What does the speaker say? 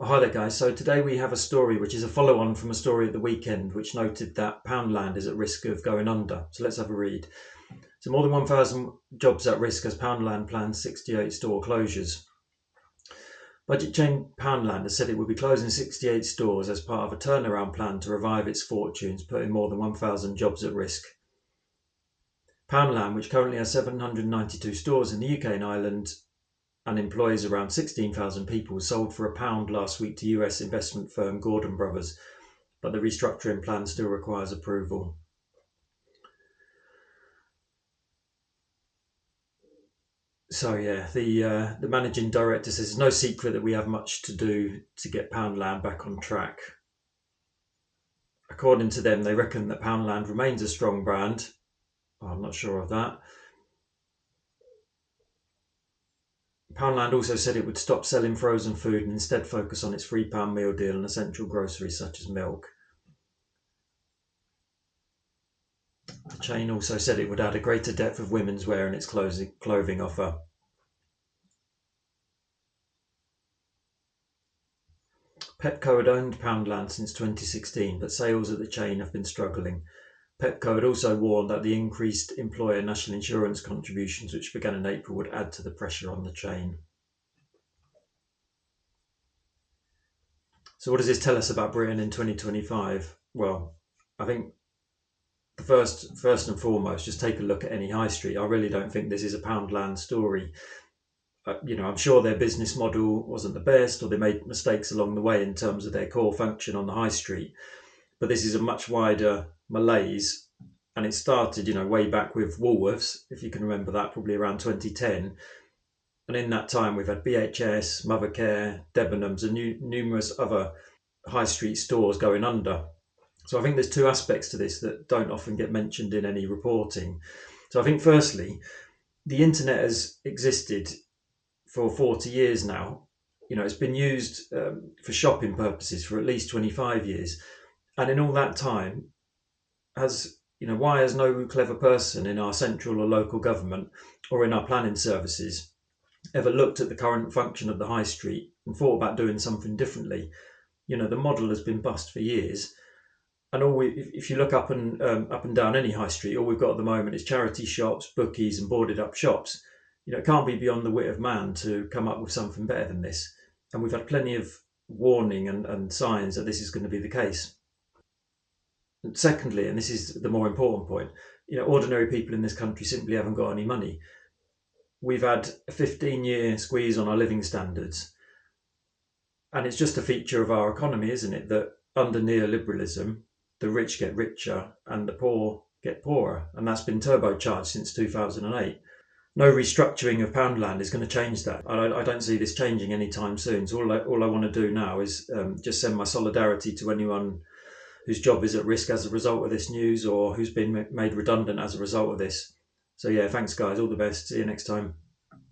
Hi there, guys. So today we have a story which is a follow-on from a story at the weekend which noted that Poundland is at risk of going under. So let's have a read. So more than 1,000 jobs at risk as Poundland plans 68 store closures. Budget chain Poundland has said it will be closing 68 stores as part of a turnaround plan to revive its fortunes, putting more than 1,000 jobs at risk. Poundland, which currently has 792 stores in the UK and Ireland, and employs around 16,000 people, sold for £1 last week to US investment firm Gordon Brothers, but the restructuring plan still requires approval. So yeah, the managing director says it's no secret that we have much to do to get Poundland back on track. According to them, they reckon that Poundland remains a strong brand. I'm not sure of that. Poundland also said it would stop selling frozen food and instead focus on its £3 meal deal and essential groceries such as milk. The chain also said it would add a greater depth of women's wear in its clothing offer. Pepco had owned Poundland since 2016, but sales at the chain have been struggling. Pepco had also warned that the increased employer national insurance contributions, which began in April, would add to the pressure on the chain. So what does this tell us about Britain in 2025? Well, I think the first and foremost, just take a look at any high street. I really don't think this is a Poundland story. I'm sure their business model wasn't the best, or they made mistakes along the way in terms of their core function on the high street. But this is a much wider malaise, and it started, way back with Woolworths, if you can remember that, probably around 2010. And in that time, we've had BHS, Mothercare, Debenhams, and numerous other high street stores going under. So I think there's two aspects to this that don't often get mentioned in any reporting. So I think firstly, the internet has existed for 40 years now. It's been used for shopping purposes for at least 25 years. And in all that time, why has no clever person in our central or local government or in our planning services ever looked at the current function of the high street and thought about doing something differently? The model has been bust for years. And if you look up and down any high street, all we've got at the moment is charity shops, bookies, and boarded up shops. It can't be beyond the wit of man to come up with something better than this. And we've had plenty of warning and signs that this is going to be the case. And secondly, and this is the more important point, ordinary people in this country simply haven't got any money. We've had a 15-year squeeze on our living standards. And it's just a feature of our economy, isn't it, that under neoliberalism, the rich get richer and the poor get poorer. And that's been turbocharged since 2008. No restructuring of Poundland is going to change that. I don't see this changing anytime soon. So all I want to do now is just send my solidarity to anyone whose job is at risk as a result of this news or who's been made redundant as a result of this. So yeah, thanks guys. All the best. See you next time.